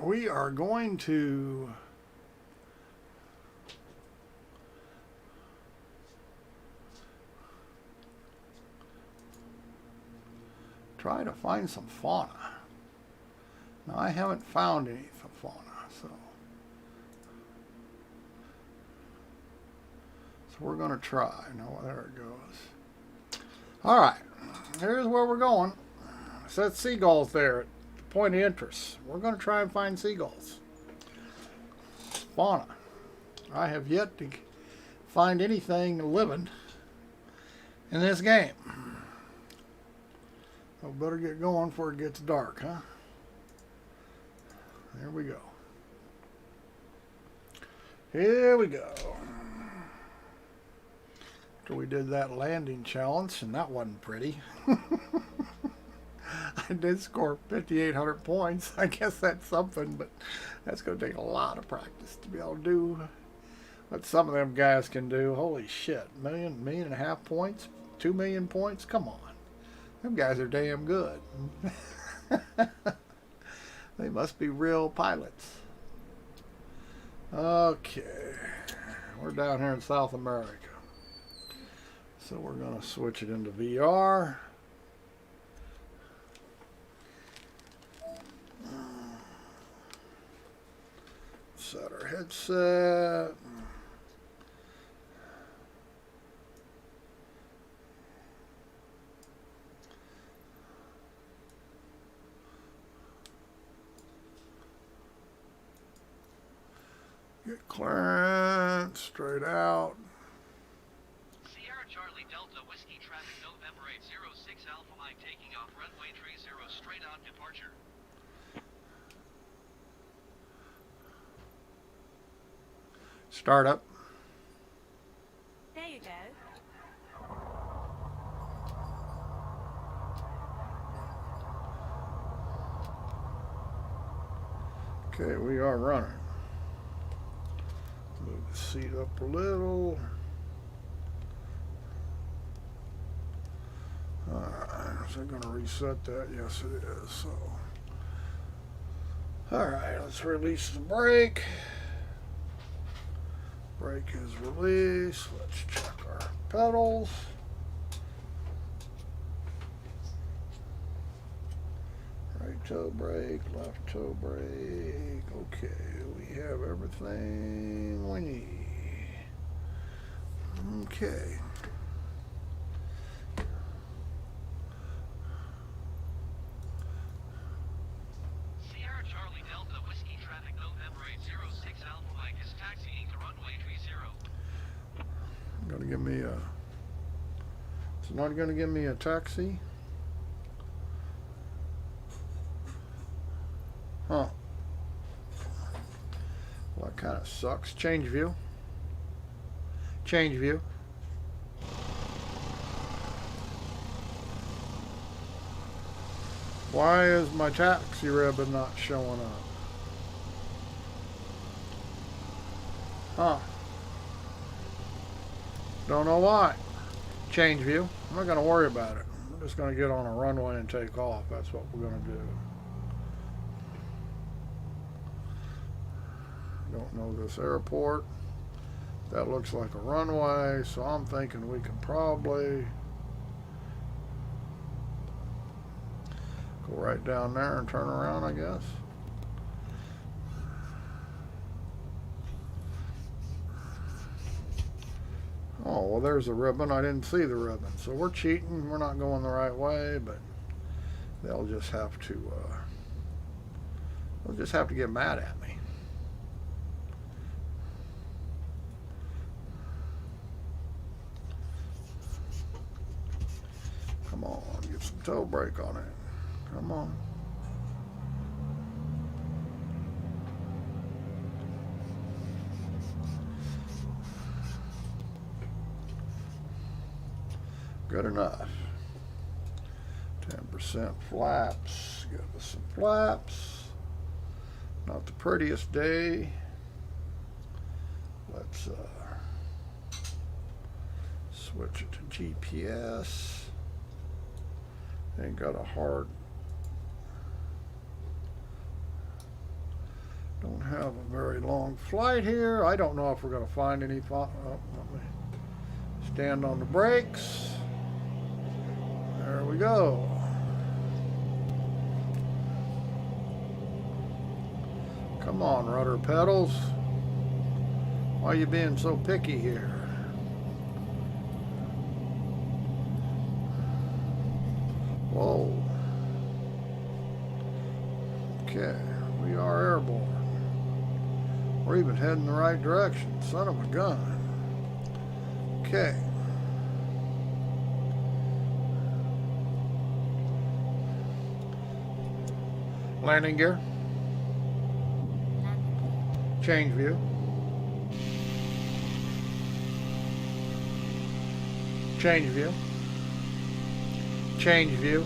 we are going to try to find some fauna. Now, I haven't found any fauna, so we're going to try. No, there it goes. All right, here's where we're going. It says seagulls there at the point of interest. We're going to try and find seagulls. Fauna. I have yet to find anything living in this game. I better get going before it gets dark, huh? There we go. Here we go. After we did that landing challenge, and that wasn't pretty. I did score 5,800 points. I guess that's something, but that's going to take a lot of practice to be able to do what some of them guys can do. Holy shit. Million and a half points? 2 million points? Come on. Them guys are damn good. They must be real pilots. Okay. We're down here in South America. So we're going to switch it into VR. Set our headset. Get clearance, straight out. Sierra Charlie Delta Whiskey Traffic November 806 Alpha Mike taking off runway 30 straight on departure. Start up. There you go. Okay, we are running. Move the seat up a little. Alright, is it going to reset that? Yes, it is. So, alright, let's release the brake. Brake is released. Let's check our pedals. Right toe brake, left toe brake. Okay, we have everything we need. Okay. Sierra Charlie Delta Whiskey Traffic November 806 Alpha Mike is taxiing to runway 30. Gonna give me a. It's not gonna give me a taxi. Huh. Well, that kind of sucks. Change view. Change view. Why is my taxi ribbon not showing up? Huh. Don't know why. Change view. I'm not going to worry about it. We're just going to get on a runway and take off. That's what we're going to do. Don't know this airport. That looks like a runway, so I'm thinking we can probably go right down there and turn around, I guess. Oh, well, there's the ribbon. I didn't see the ribbon. So we're cheating. We're not going the right way, but they'll just have to get mad at me. Come on, get some toe brake on it. Come on. Good enough. 10% flaps. Give us some flaps. Not the prettiest day. Let's switch it to GPS. Ain't got a hard Don't have a very long flight here. I don't know if we're going to find any. Oh, let me stand on the brakes. There we go. Come on, rudder pedals. Why are you being so picky here? Whoa. Okay, we are airborne. We're even heading the right direction. Son of a gun. Okay. Landing gear. Change view. Change view. Change view.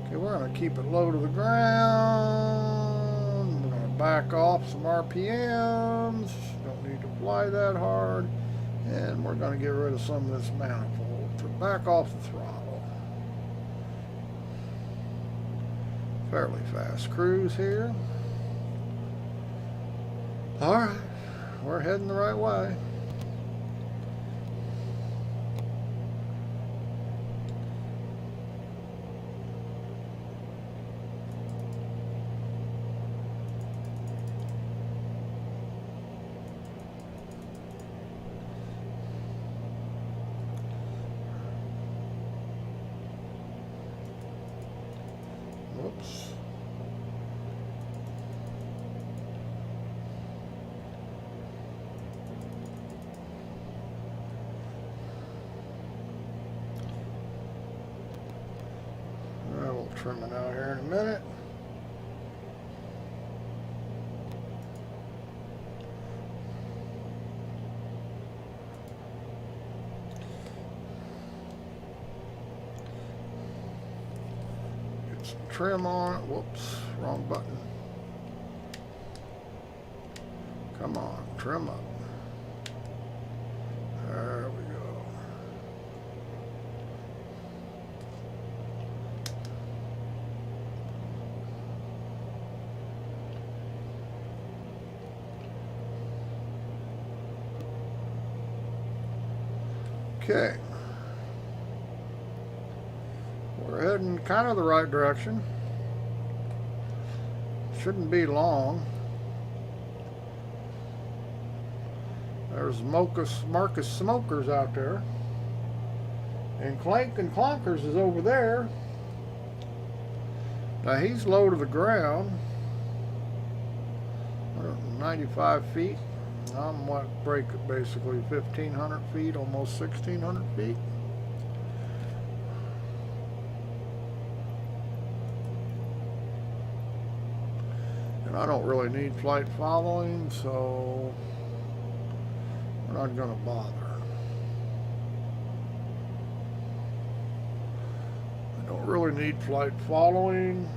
Okay, we're going to keep it low to the ground. We're going to back off some RPMs. Don't need to fly that hard. And we're going to get rid of some of this manifold. So back off the throttle. Fairly fast cruise here. Alright, we're heading the right way. Whoops. We'll trim it out here in a minute. Get some trim on it. Whoops, wrong button. Come on, trim up. There we go. Okay. We're heading kind of the right direction. Shouldn't be long. There's Marcus Smokers out there. And Clank and Clonkers is over there. Now he's low to the ground. 195 feet. I'm what break it basically 1,500 feet, almost 1,600 feet. And I don't really need flight following, so we're not going to bother. I don't really need flight following.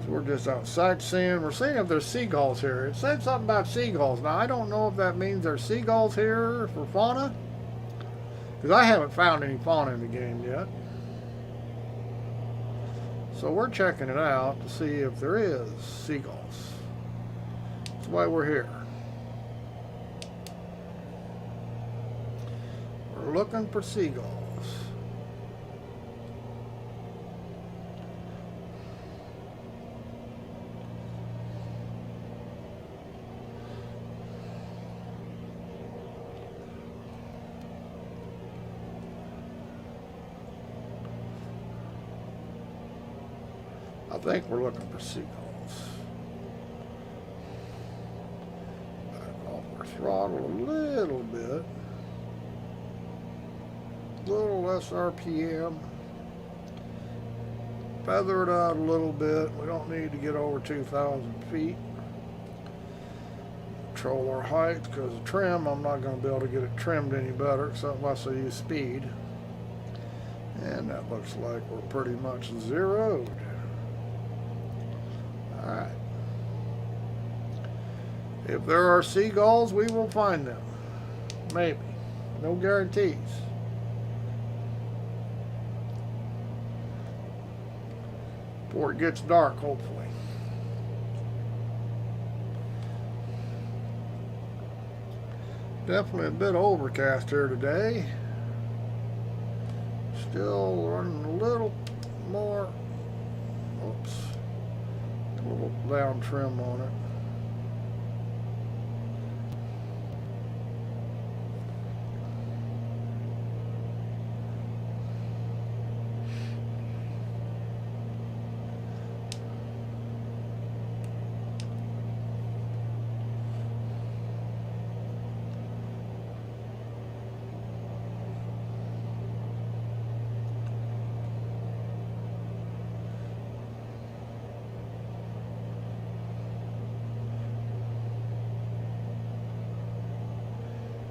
We're just out sightseeing. We're seeing if there's seagulls here. It said something about seagulls. Now, I don't know if that means there's seagulls here for fauna, because I haven't found any fauna in the game yet. So we're checking it out to see if there is seagulls. That's why we're here. We're looking for seagulls. I think we're looking for seagulls. Back off our throttle a little bit. A little less RPM. Feather it out a little bit. We don't need to get over 2,000 feet. Control our height, because the trim, I'm not going to be able to get it trimmed any better except unless I use speed. And that looks like we're pretty much zeroed. Alright. If there are seagulls, we will find them. Maybe. No guarantees. Before it gets dark, hopefully. Definitely a bit overcast here today. Still running a little more. Oops. A little down trim on it.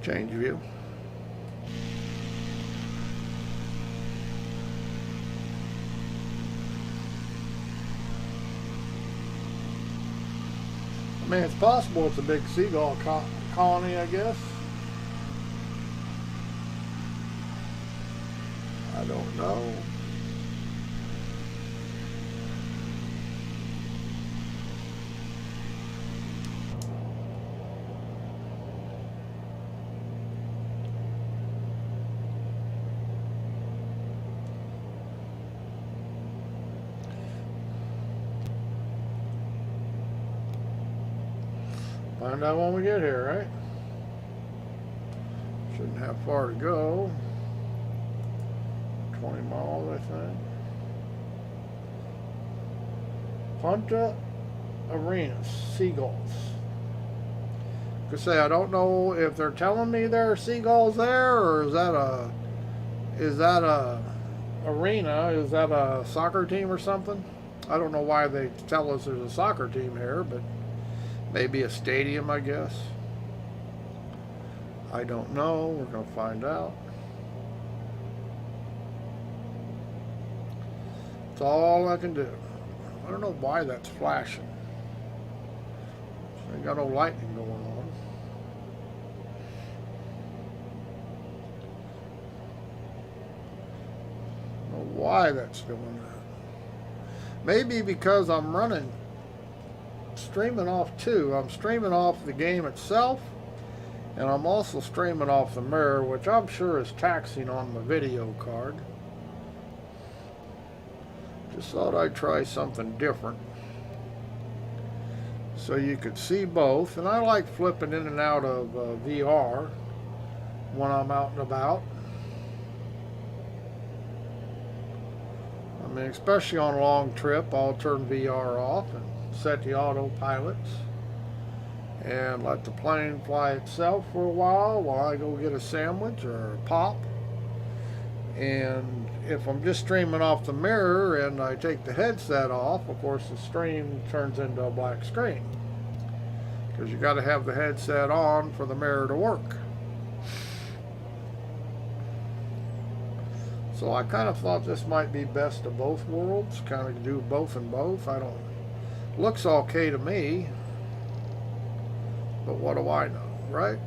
Change view. I mean, it's possible it's a big seagull colony, I guess. I don't know. Find out when we get here, right? Shouldn't have far to go. 20 miles, I think. Punta Arenas, seagulls. Like I say, I don't know if they're telling me there are seagulls there, or is that a arena? Is that a soccer team or something? I don't know why they tell us there's a soccer team here, but maybe a stadium, I guess. I don't know. We're going to find out. That's all I can do. I don't know why that's flashing. Ain't got no lightning going on. I don't know why that's doing that. Maybe because I'm running streaming off too. I'm streaming off the game itself, and I'm also streaming off the mirror, which I'm sure is taxing on my video card. Just thought I'd try something different so you could see both. And I like flipping in and out of VR when I'm out and about. I mean, especially on a long trip, I'll turn VR off and set the autopilots and let the plane fly itself for a while I go get a sandwich or a pop. And if I'm just streaming off the mirror and I take the headset off, of course the stream turns into a black screen, because you got to have the headset on for the mirror to work. So I kind of thought this might be best of both worlds, kind of do both and both. I don't, looks okay to me, but what do I know, right?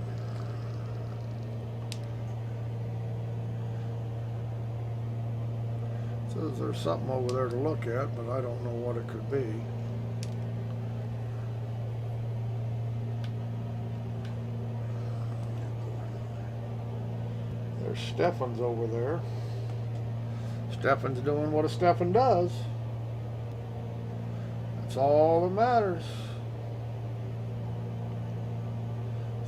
Says there's something over there to look at, but I don't know what it could be. There's Stefan's over there. Stefan's doing what a Stefan does. That's all that matters.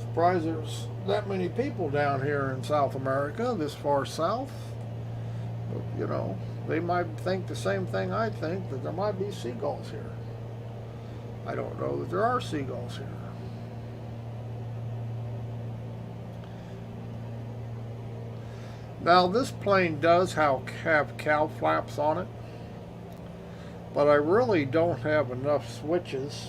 Surprised there's that many people down here in South America, this far south. But, you know, they might think the same thing I think, that there might be seagulls here. I don't know that there are seagulls here. Now this plane does have cow flaps on it, but I really don't have enough switches,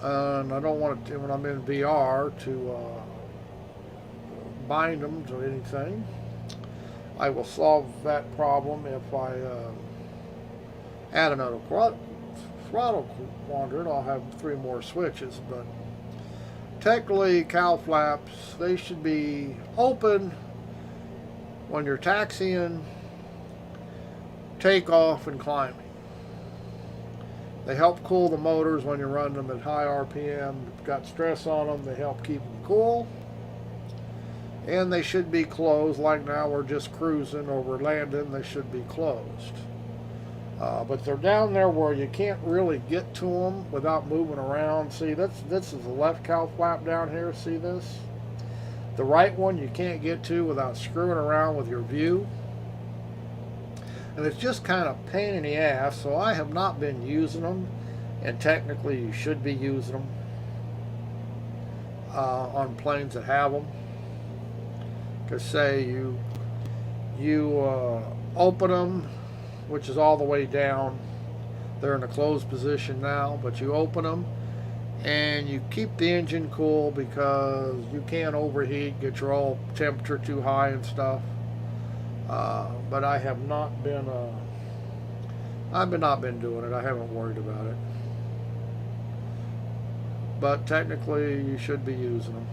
and I don't want to, when I'm in VR, to bind them to anything. I will solve that problem if I add another throttle wandered, I'll have 3 more switches. But technically, cow flaps, they should be open when you're taxiing, takeoff, and climbing. They help cool the motors when you're running them at high RPM. They've got stress on them, they help keep them cool. And they should be closed. Like now we're just cruising or we're landing, they should be closed. But they're down there where you can't really get to them without moving around. See, this is the left cow flap down here. See this? The right one you can't get to without screwing around with your view. And it's just kind of pain in the ass, so I have not been using them. And technically you should be using them on planes that have them. Because say you open them, which is all the way down. They're in a closed position now, but you open them and you keep the engine cool because you can't overheat, get your oil temperature too high and stuff. But I have not been not been doing it. I haven't worried about it. But technically you should be using them.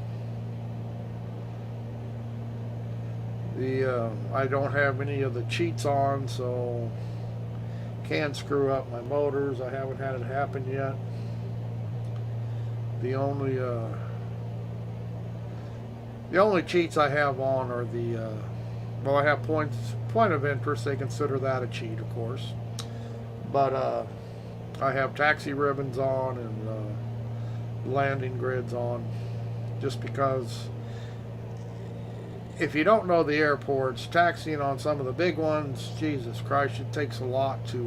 I don't have any of the cheats on, so can screw up my motors. I haven't had it happen yet. The only cheats I have on are well, I have point of interest. They consider that a cheat, of course. But I have taxi ribbons on and landing grids on, just because. If you don't know the airports, taxiing on some of the big ones, Jesus Christ, it takes a lot to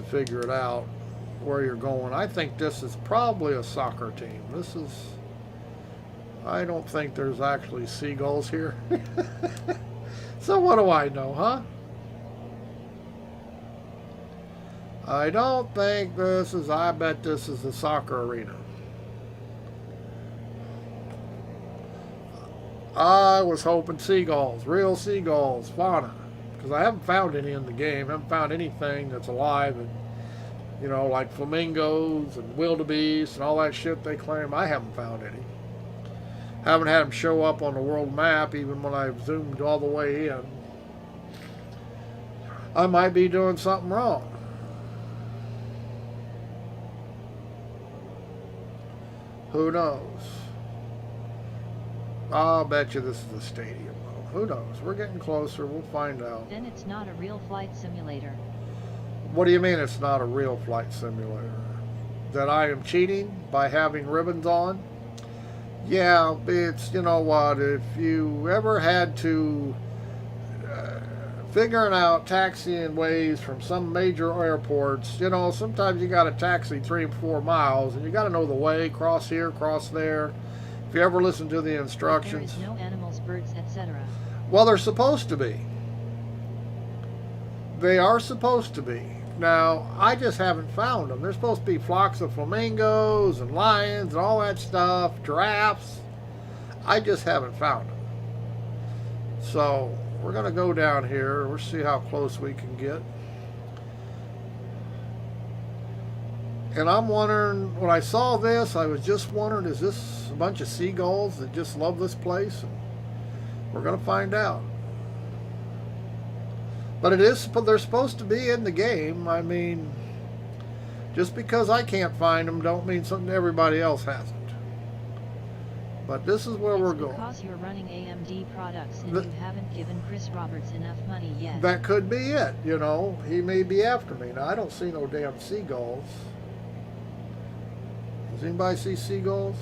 figure it out where you're going. I think this is probably a soccer team. I don't think there's actually seagulls here. So what do I know, huh? I don't think I bet this is the soccer arena. I was hoping seagulls, real seagulls, fauna, because I haven't found any in the game. I haven't found anything that's alive, and like flamingos and wildebeest and all that shit they claim. I haven't found any. Haven't had them show up on the world map, even when I've zoomed all the way in. I might be doing something wrong. Who knows? I'll bet you this is the stadium, though. Who knows? We're getting closer. We'll find out. Then it's not a real flight simulator. What do you mean it's not a real flight simulator? That I am cheating by having ribbons on? Yeah, it's, you know what, if you ever had to figuring out taxiing ways from some major airports, sometimes you got to taxi 3 or 4 miles, and you got to know the way, cross here, cross there. If you ever listen to the instructions. There is no animals, birds, etc. Well, they're supposed to be. They are supposed to be. Now, I just haven't found them. There's supposed to be flocks of flamingos and lions and all that stuff, giraffes. I just haven't found them. So, we're going to go down here. We'll see how close we can get. And I'm wondering, when I saw this, I was just wondering, is this a bunch of seagulls that just love this place? And we're going to find out. But they're supposed to be in the game. I mean, just because I can't find them don't mean something everybody else hasn't. But this is where we're going. Because you're running AMD products and you haven't given Chris Roberts enough money yet. That could be it, He may be after me. Now, I don't see no damn seagulls. Does anybody see seagulls?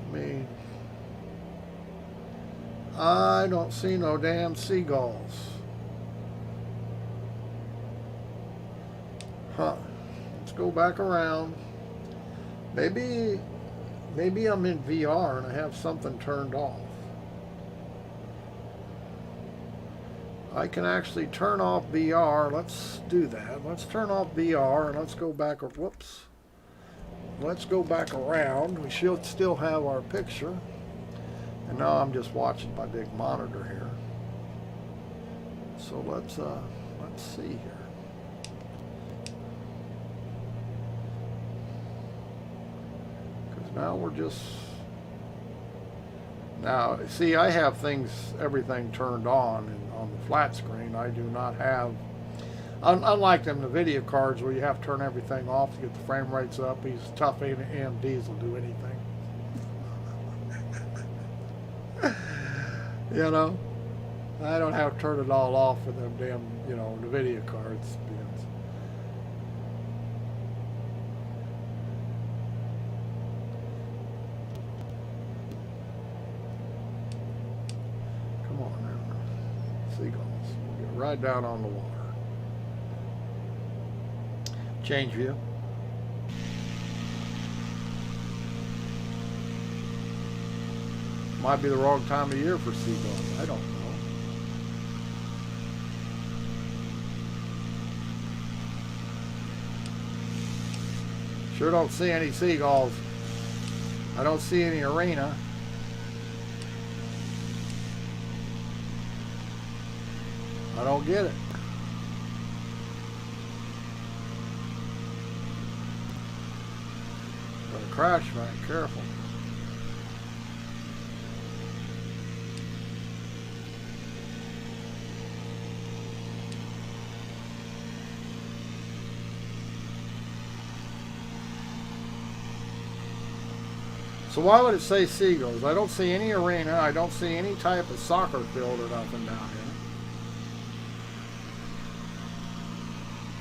I mean, I don't see no damn seagulls. Huh. Let's go back around. Maybe I'm in VR and I have something turned off. I can actually turn off VR. Let's do that. Let's turn off VR and let's go back. Whoops. Let's go back around. We should still have our picture. And now I'm just watching my big monitor here. So let's see here. Because now we're just now see I have everything turned on and on the flat screen. I do not have, unlike them the video cards where you have to turn everything off to get the frame rates up. These tough AMDs will do anything. You know, I don't have to turn it all off for them damn, you know, the video cards. Come on now, seagulls. We'll get right down on the water. Change view. Might be the wrong time of year for seagulls. I don't know. Sure don't see any seagulls. I don't see any arena. I don't get it. Gonna crash, man. Careful. So why would it say seagulls? I don't see any arena. I don't see any type of soccer field or nothing down here.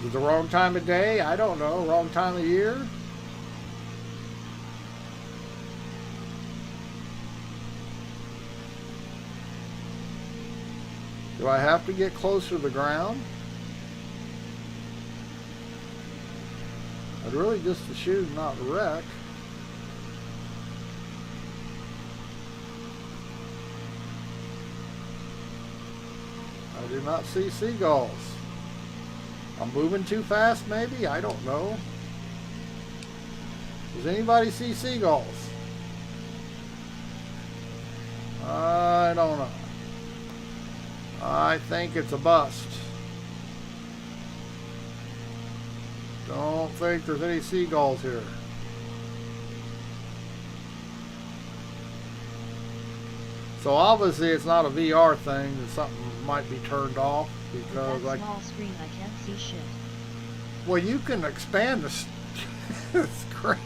Is it the wrong time of day? I don't know. Wrong time of year? Do I have to get closer to the ground? I'd really just as shoot not wreck. I do not see seagulls. I'm moving too fast, maybe? I don't know. Does anybody see seagulls? I don't know. I think it's a bust. Don't think there's any seagulls here. So obviously it's not a VR thing. Something might be turned off because With that small screen, I can't see shit. Well, you can expand the screen.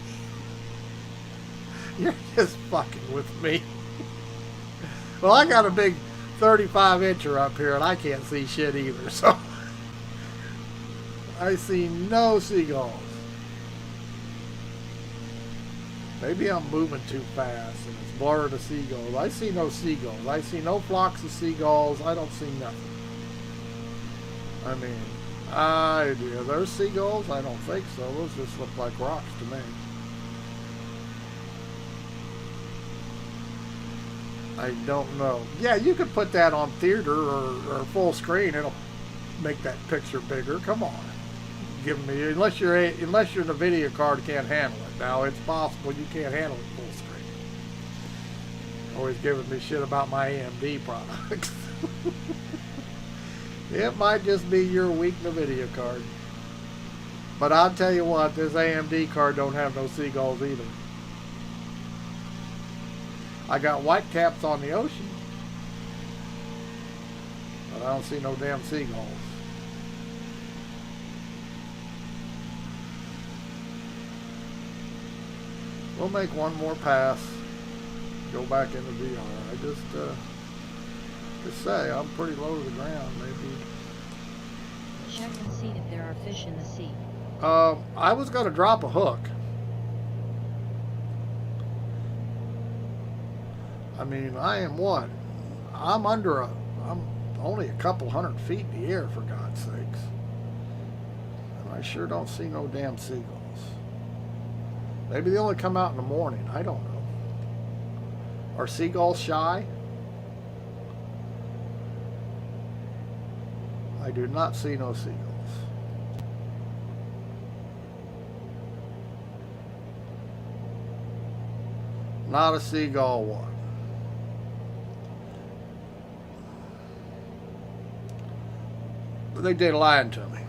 You're just fucking with me. Well, I got a big 35-incher up here and I can't see shit either, so I see no seagulls. Maybe I'm moving too fast and it's blurred the seagulls. I see no seagulls. I see no flocks of seagulls. I don't see nothing. I mean, are there seagulls? I don't think so. Those just look like rocks to me. I don't know. Yeah, you could put that on theater or full screen. It'll make that picture bigger. Come on. Give me, unless the video card can't handle it. Now it's possible you can't handle it full screen. Always giving me shit about my AMD products. It might just be you're weak in the video card. But I'll tell you what, this AMD card don't have no seagulls either. I got white caps on the ocean, but I don't see no damn seagulls. We'll make one more pass, go back into VR. I just say I'm pretty low to the ground, maybe. Check and see if there are fish in the sea. I was going to drop a hook. I mean, I'm only a couple 100 feet in the air, for God's sakes. And I sure don't see no damn seagulls. Maybe they only come out in the morning. I don't know. Are seagulls shy? I do not see no seagulls. Not a seagull one. They did lying to me.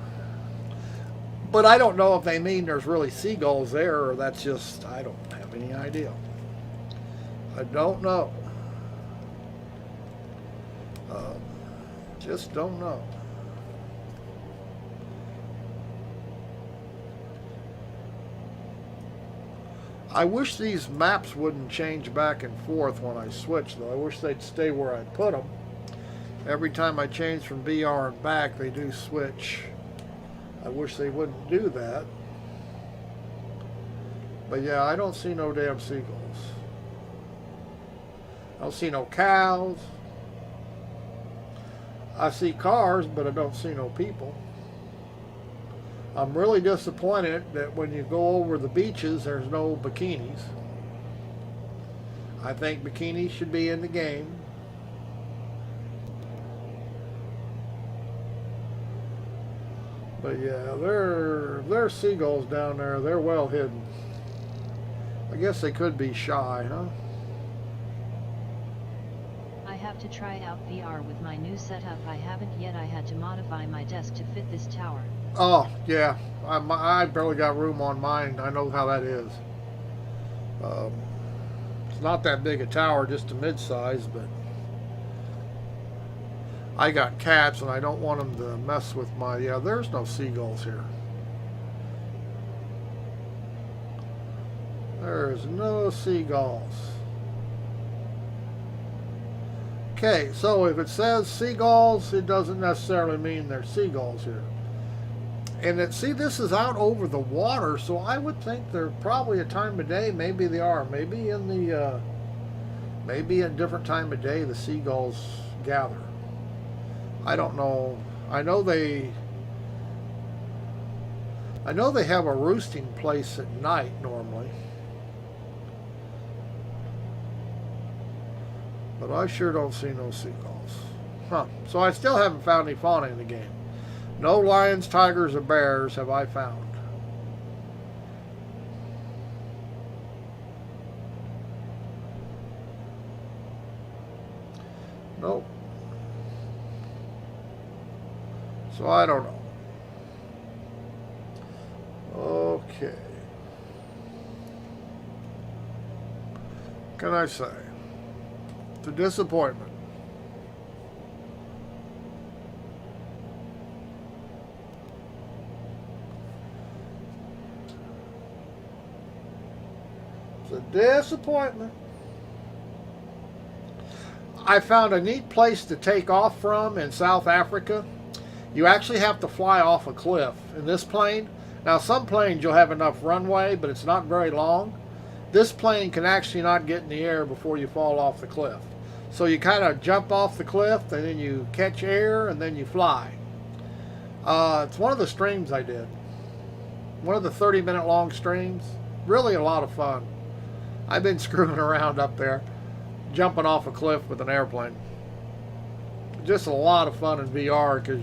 But I don't know if they mean there's really seagulls there or that's just, I don't have any idea. I don't know. Just don't know. I wish these maps wouldn't change back and forth when I switch, though. I wish they'd stay where I put them. Every time I change from BR and back, they do switch. I wish they wouldn't do that. But yeah, I don't see no damn seagulls. I don't see no cows. I see cars, but I don't see no people. I'm really disappointed that when you go over the beaches, there's no bikinis. I think bikinis should be in the game. But yeah, there are seagulls down there. They're well hidden. I guess they could be shy, huh? I have to try out VR with my new setup. I haven't yet. I had to modify my desk to fit this tower. Oh, yeah. I barely got room on mine. I know how that is. It's not that big a tower, just a mid-size, but I got cats and I don't want them to mess with my... Yeah, there's no seagulls here. There's no seagulls. Okay, so if it says seagulls, it doesn't necessarily mean there's seagulls here. And see, this is out over the water, so I would think they're probably a time of day. Maybe they are. Maybe in the, maybe a different time of day the seagulls gather. I don't know. I know they have a roosting place at night normally. But I sure don't see no seagulls. Huh. So I still haven't found any fauna in the game. No lions, tigers, or bears have I found. Nope. So I don't know. Okay. What can I say? It's a disappointment. It's a disappointment. I found a neat place to take off from in South Africa. You actually have to fly off a cliff in this plane. Now, some planes you'll have enough runway, but it's not very long. This plane can actually not get in the air before you fall off the cliff. So you kind of jump off the cliff, and then you catch air, and then you fly. It's one of the streams I did. One of the 30-minute long streams. Really a lot of fun. I've been screwing around up there, jumping off a cliff with an airplane. Just a lot of fun in VR because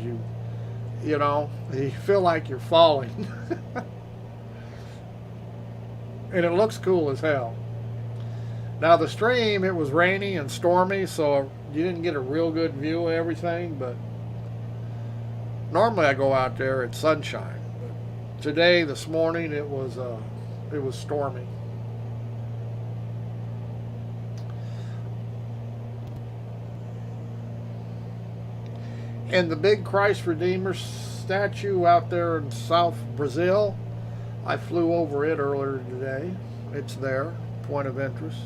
you know, you feel like you're falling. And it looks cool as hell. Now the stream, it was rainy and stormy, so you didn't get a real good view of everything, but normally I go out there, it's sunshine. But today, this morning, it was stormy. And the big Christ Redeemer statue out there in South Brazil, I flew over it earlier today. It's there, point of interest.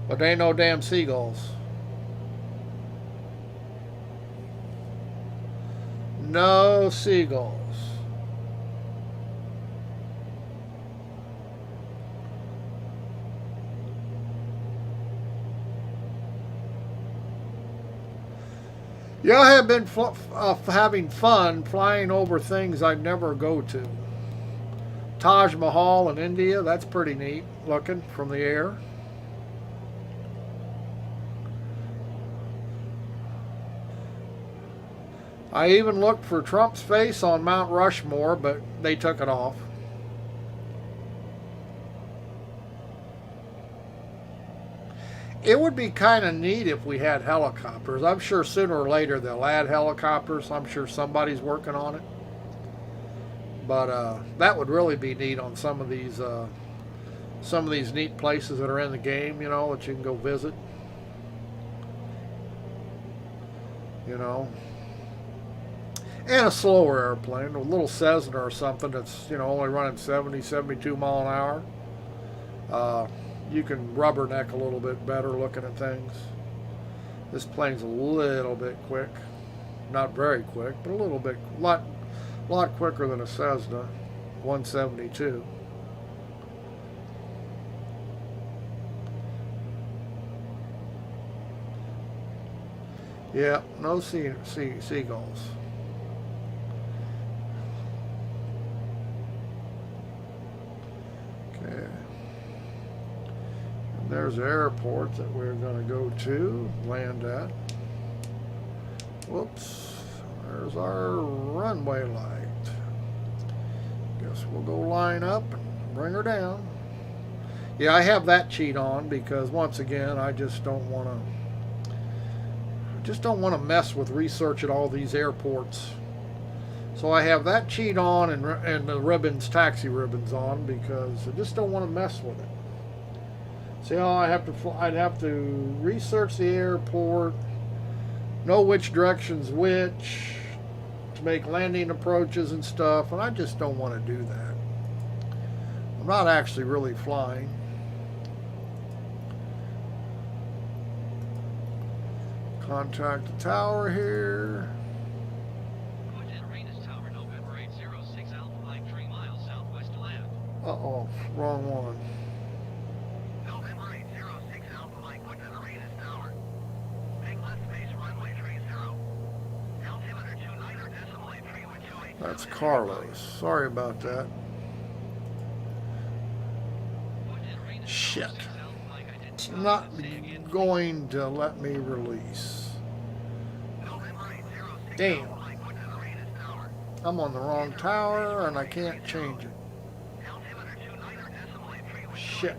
But there ain't no damn seagulls. No seagulls. Yeah, I have been having fun flying over things I'd never go to. Taj Mahal in India, that's pretty neat looking from the air. I even looked for Trump's face on Mount Rushmore, but they took it off. It would be kind of neat if we had helicopters. I'm sure sooner or later they'll add helicopters. I'm sure somebody's working on it. But that would really be neat on some of these neat places that are in the game, you know, that you can go visit. You know, and a slower airplane, a little Cessna or something that's, you know, only running 70, 72 mile an hour. You can rubberneck a little bit better looking at things. This plane's a little bit quick, not very quick, but a little bit, lot quicker than a Cessna 172. Yeah, no seagulls. Okay. And there's the airport that we're going to go to, land at. Whoops. There's our runway light. Guess we'll go line up and bring her down. Yeah, I have that cheat on because once again, I just don't want to mess with research at all these airports. So I have that cheat on and the ribbons, taxi ribbons on, because I just don't want to mess with it. See how I'd have to research the airport, know which direction's which, to make landing approaches and stuff, and I just don't want to do that. I'm not actually really flying. Contact the tower here. Uh-oh, wrong one. November 806 Alpha Mike, put to the Radius Tower. Make left base runway 30. Altimeter 29.3 with 28. That's Carlos. Sorry about that. Shit. It's not going to let me release. Damn. I'm on the wrong tower and I can't change it. Shit.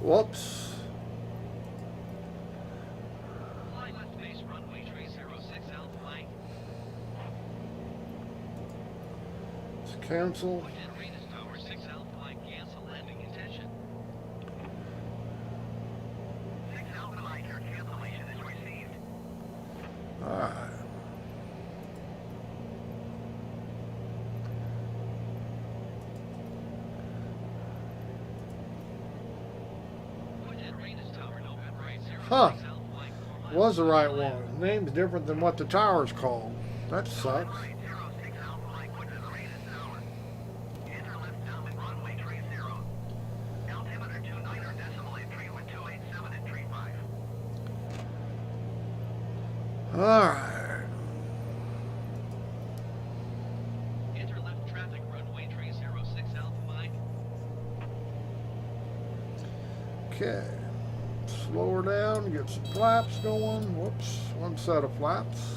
Whoops. Let's cancel. Alright. Huh. Was the right one. The name's different than what the tower's called. That sucks. Alright. Enter left traffic runway 306 Alpha Mike. Okay. Slow her down, get some flaps going. Whoops, one set of flaps.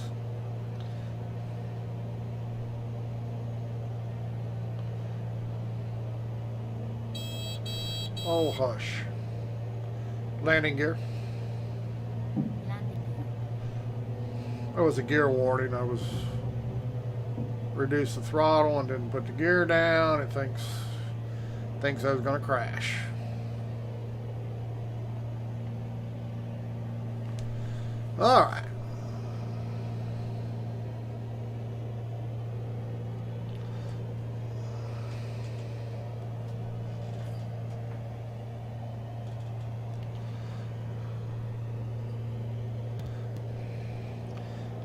Oh, hush. Landing gear. That was a gear warning. I was reduced the throttle and didn't put the gear down. It thinks I was going to crash. All right.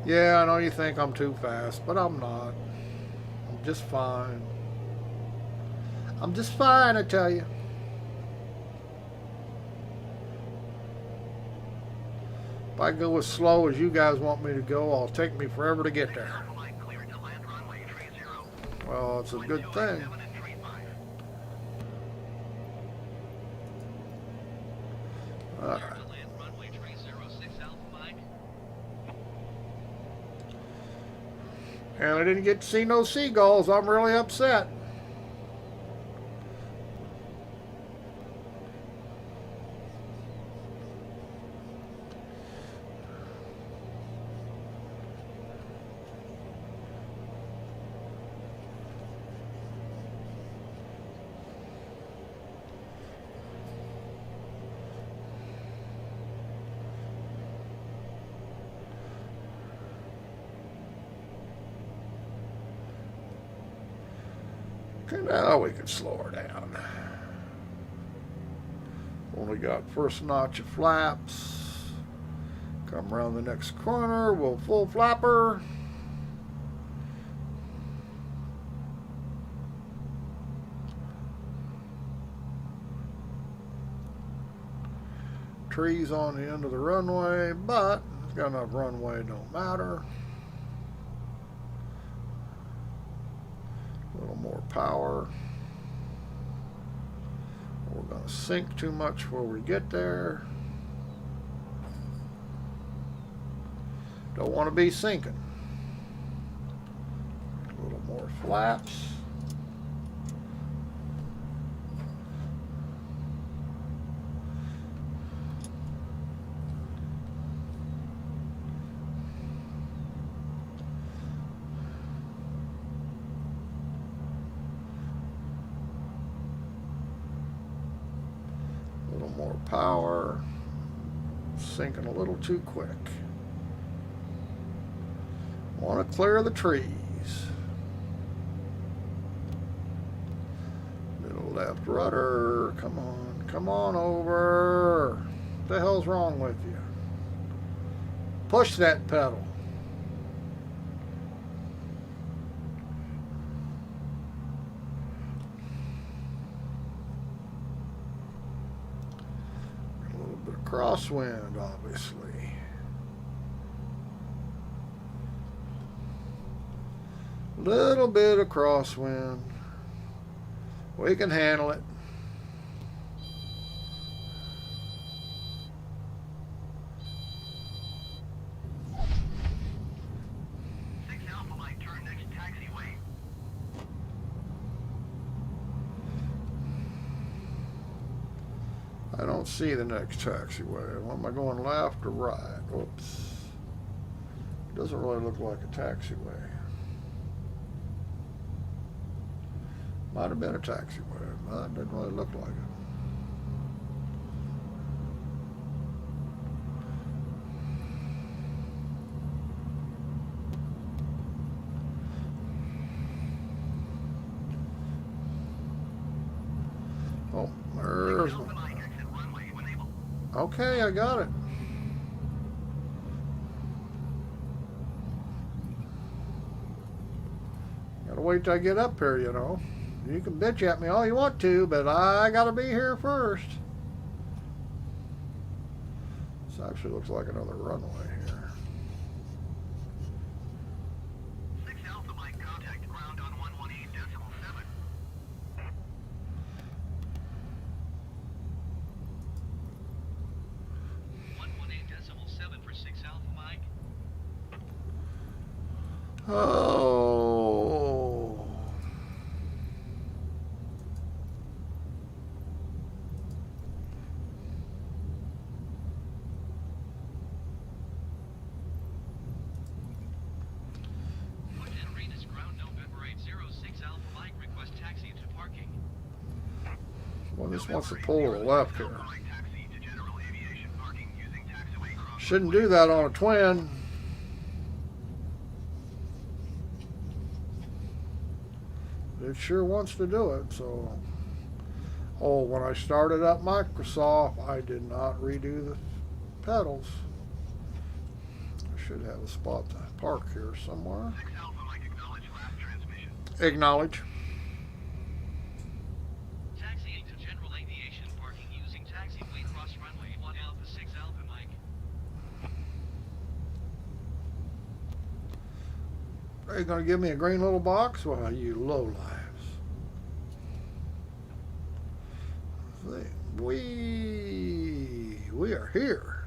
Yeah, I know you think I'm too fast, but I'm not. I'm just fine. I'm just fine, I tell you. If I go as slow as you guys want me to go, it'll take me forever to get there. Well, it's a good thing. All right. And I didn't get to see no seagulls. I'm really upset. And now we can slow her down. Only got first notch of flaps. Come around the next corner, we'll full flapper. Trees on the end of the runway, but it's got enough runway, don't matter. A little more power. We're going to sink too much before we get there. Don't want to be sinking. A little more flaps. A little more power. Sinking a little too quick. Want to clear the trees. Middle left rudder. Come on. Come on over. What the hell's wrong with you? Push that pedal. A little bit of crosswind, obviously. Little bit of crosswind. We can handle it. Six Alpha Mike, turn next taxiway. I don't see the next taxiway. What am I going, left or right? Oops. Doesn't really look like a taxiway. Might have been a taxiway, but it didn't really look like it. Oh, there's Alpha Mike, exit runway when able. okay, I got it. Gotta wait till I get up here, you know. You can bitch at me all you want to, but I gotta be here first. This actually looks like another runway here. Six Alpha Mike, contact ground on 118.7. 118.7 for 6 Alpha Mike. Oh. Arenas ground November 806 Alpha Mike, request taxi to parking. Well, this wants to pull to the left here. Alpha Mike, taxi to general aviation parking using taxiway cross. Shouldn't do that on a twin. It sure wants to do it, so. Oh, when I started up Microsoft, I did not redo the pedals. I should have a spot to park here somewhere. 6 Alpha Mike, acknowledge last transmission. Acknowledge. Taxiing to general aviation parking using taxiway cross runway 1 Alpha 6 Alpha Mike. Are you going to give me a green little box? Well, you lowlives. We are here.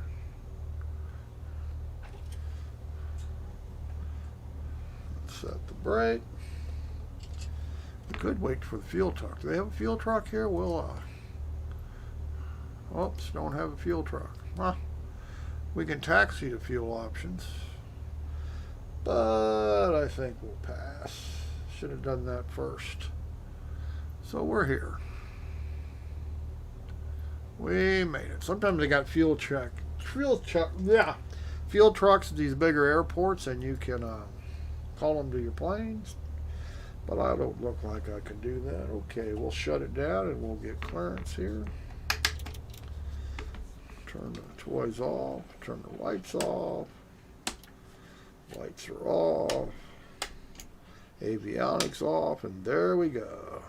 Set the brake. We could wait for the fuel truck. Do they have a fuel truck here? We'll, oops, don't have a fuel truck. Huh. We can taxi to fuel options. But I think we'll pass. Should have done that first. So we're here. We made it. Sometimes they got fuel trucks at these bigger airports, and you can call them to your planes. But I don't look like I can do that. Okay, we'll shut it down and we'll get clearance here. Turn the toys off. Turn the lights off. Lights are off. Avionics off. And there we go.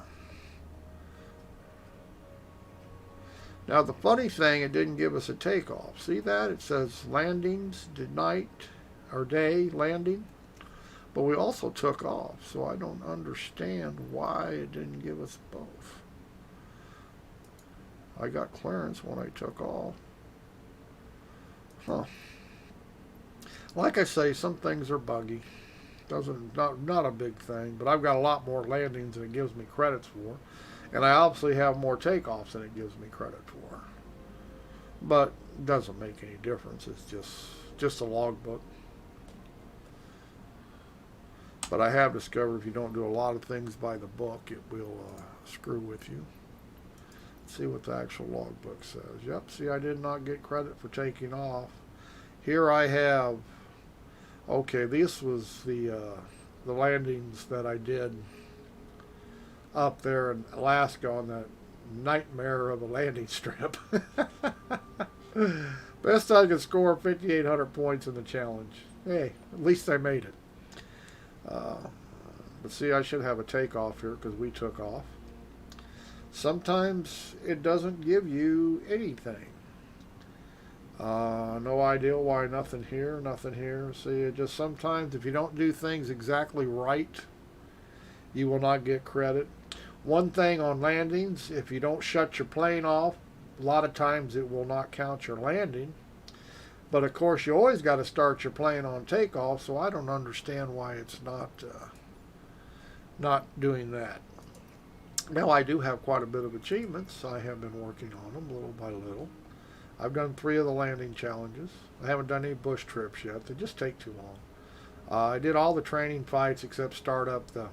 Now the funny thing, it didn't give us a takeoff. See that? It says landings, night or day landing. But we also took off, so I don't understand why it didn't give us both. I got clearance when I took off. Huh. Like I say, some things are buggy. Not a big thing, but I've got a lot more landings than it gives me credits for. And I obviously have more takeoffs than it gives me credit for. But it doesn't make any difference. It's just a logbook. But I have discovered if you don't do a lot of things by the book, it will screw with you. Let's see what the actual logbook says. Yep, see, I did not get credit for taking off. Here I have, okay, this was the landings that I did up there in Alaska on that nightmare of a landing strip. Best I could score 5,800 points in the challenge. Hey, at least I made it. But see, I should have a takeoff here because we took off. Sometimes it doesn't give you anything. No idea why nothing here, nothing here. See, it just sometimes if you don't do things exactly right, you will not get credit. One thing on landings, if you don't shut your plane off, a lot of times it will not count your landing. But of course, you always got to start your plane on takeoff, so I don't understand why it's not doing that. Now, I do have quite a bit of achievements. I have been working on them little by little. I've done 3 of the landing challenges. I haven't done any bush trips yet. They just take too long. I did all the training fights except start up the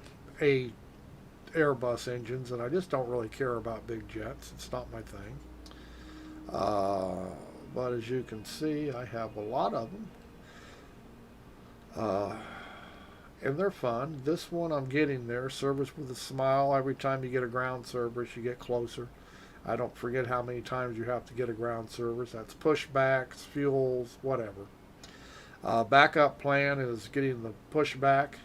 Airbus engines, and I just don't really care about big jets. It's not my thing. But as you can see, I have a lot of them. And they're fun. This one I'm getting there. Service with a smile. Every time you get a ground service, you get closer. I don't forget how many times you have to get a ground service. That's pushbacks, fuels, whatever. Backup plan is getting the pushback.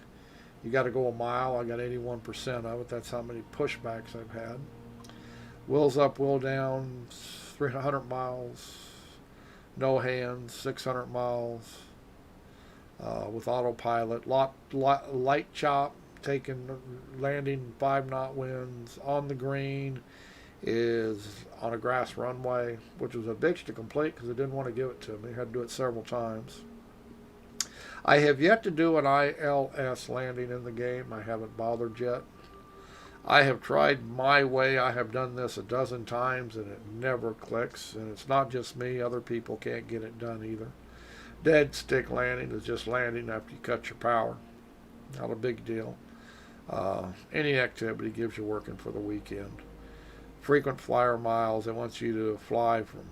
You got to go a mile. I got 81% of it. That's how many pushbacks I've had. Wheels up, wheel down, 300 miles. No hands, 600 miles. With autopilot. Light chop, landing 5-knot winds on the green. Is on a grass runway, which was a bitch to complete because I didn't want to give it to me. I had to do it several times. I have yet to do an ILS landing in the game. I haven't bothered yet. I have tried my way. I have done this a dozen times and it never clicks. And it's not just me. Other people can't get it done either. Dead stick landing is just landing after you cut your power. Not a big deal. Any activity gives you working for the weekend. Frequent flyer miles. It wants you to fly from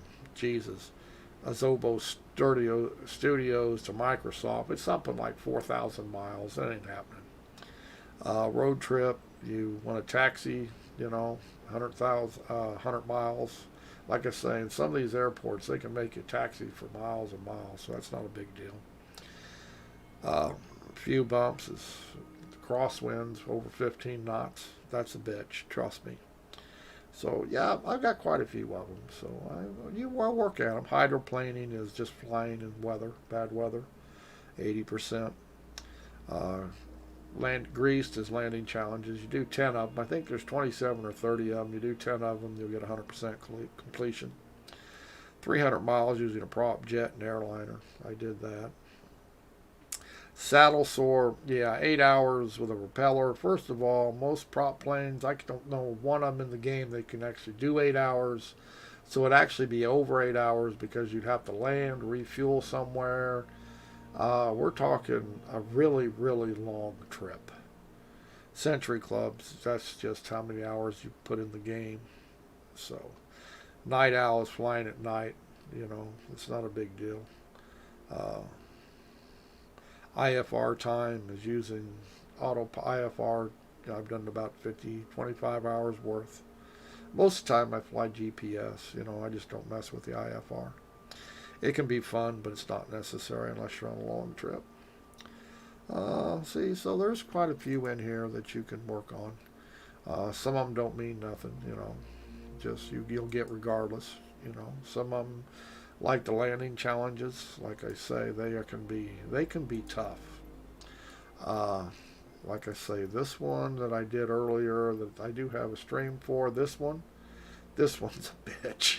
Azobo Studios to Microsoft. It's something like 4,000 miles. That ain't happening. Road trip. You want a taxi, 100 miles. Like I say, in some of these airports, they can make you taxi for miles and miles, so that's not a big deal. A few bumps is crosswinds over 15 knots. That's a bitch, trust me. So, yeah, I've got quite a few of them. So, you will work at them. Hydroplaning is just flying in weather, bad weather, 80%. Greased is landing challenges. You do 10 of them. I think there's 27 or 30 of them. You do 10 of them, you'll get 100% completion. 300 miles using a prop jet and airliner. I did that. Saddle soar, 8 hours with a propeller. First of all, most prop planes, I don't know one of them in the game that can actually do 8 hours. So it'd actually be over 8 hours because you'd have to land, refuel somewhere. We're talking a really, really long trip. Century Clubs, that's just how many hours you put in the game. So, night owl is flying at night, it's not a big deal. IFR time is using IFR I've done about 50, 25 hours worth. Most of the time I fly GPS. I just don't mess with the IFR. It can be fun, but it's not necessary unless you're on a long trip. See, so there's quite a few in here that you can work on. Some of them don't mean nothing, just you'll get regardless. Some of them, like the landing challenges, like I say, they can be tough. Like I say, this one that I did earlier that I do have a stream for, this one's a bitch.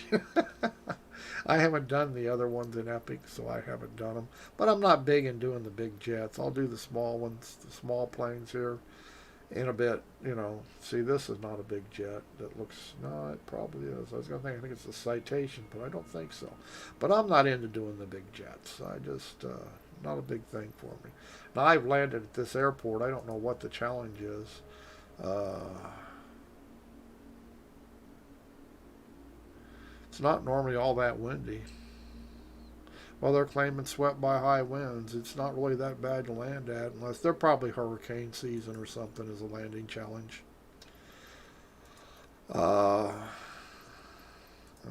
I haven't done the other ones in Epic, so I haven't done them. But I'm not big in doing the big jets. I'll do the small ones, the small planes here in a bit. See, this is not a big jet. No, it probably is. I think it's a Citation, but I don't think so. But I'm not into doing the big jets. I just, not a big thing for me. Now, I've landed at this airport. I don't know what the challenge is. It's not normally all that windy. Well, they're claiming swept by high winds. It's not really that bad to land at, unless they're probably hurricane season or something as a landing challenge. Let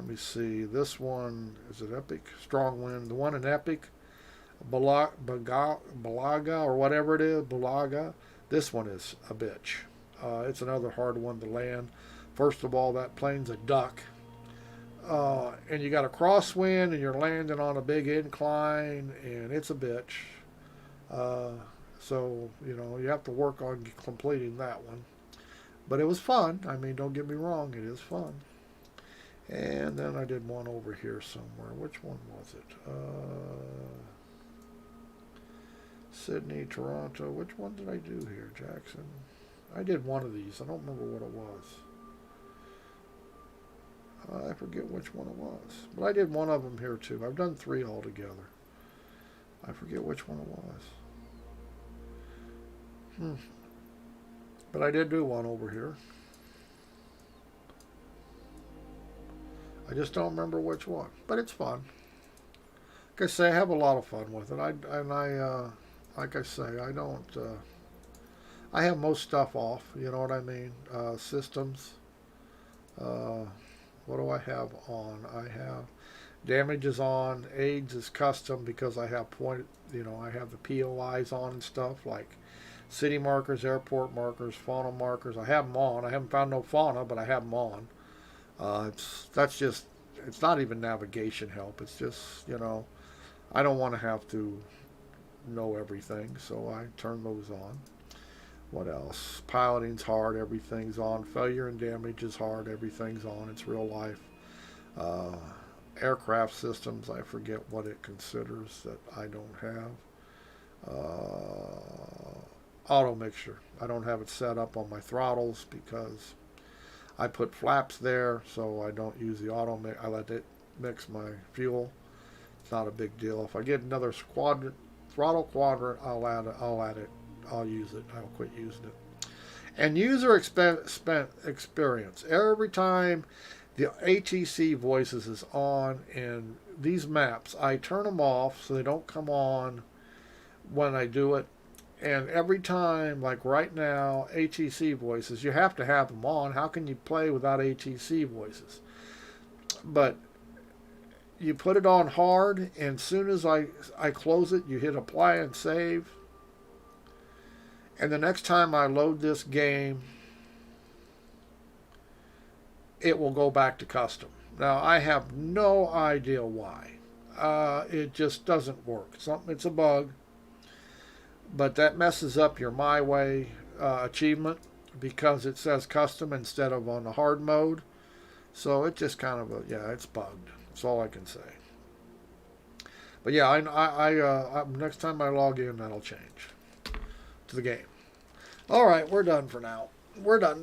me see. This one, is it Epic? Strong wind. The one in Epic, Balaga or whatever it is, Balaga. This one is a bitch. It's another hard one to land. First of all, that plane's a duck. And you got a crosswind and you're landing on a big incline and it's a bitch. So, you have to work on completing that one. But it was fun. I mean, don't get me wrong, it is fun. And then I did one over here somewhere. Which one was it? Sydney, Toronto. Which one did I do here, Jackson? I did one of these. I don't remember what it was. I forget which one it was. But I did one of them here too. I've done 3 altogether. I forget which one it was. But I did do one over here. I just don't remember which one. But it's fun. Like I say, I have a lot of fun with it. Like I say, I don't... I have most stuff off. You know what I mean? Systems. What do I have on? I have damage is on. AIDS is custom because I have I have the POIs on and stuff like city markers, airport markers, fauna markers. I have them on. I haven't found no fauna, but I have them on. It's not even navigation help. It's just, I don't want to have to know everything, so I turn those on. What else? Piloting's hard, everything's on. Failure and damage is hard, everything's on. It's real life. Aircraft systems, I forget what it considers that I don't have. Auto mixture. I don't have it set up on my throttles because I put flaps there, so I don't use the auto mix. I let it mix my fuel. It's not a big deal. If I get another throttle quadrant, I'll add it. I'll use it. I'll quit using it. And user experience. Every time the ATC voices is on in these maps, I turn them off so they don't come on when I do it. And every time, like right now, ATC voices, you have to have them on. How can you play without ATC voices? But you put it on hard, and as soon as I close it, you hit apply and save. And the next time I load this game, it will go back to custom. Now, I have no idea why. It just doesn't work. It's a bug. But that messes up your My Way achievement because it says custom instead of on the hard mode. So it just kind of, it's bugged. That's all I can say. But yeah, I next time I log in, that'll change to the game. All right, we're done for now. We're done.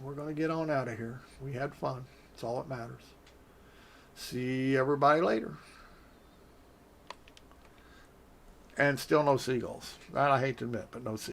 We're going to get on out of here. We had fun. That's all that matters. See everybody later. And still no seagulls. That I hate to admit, but no seagulls.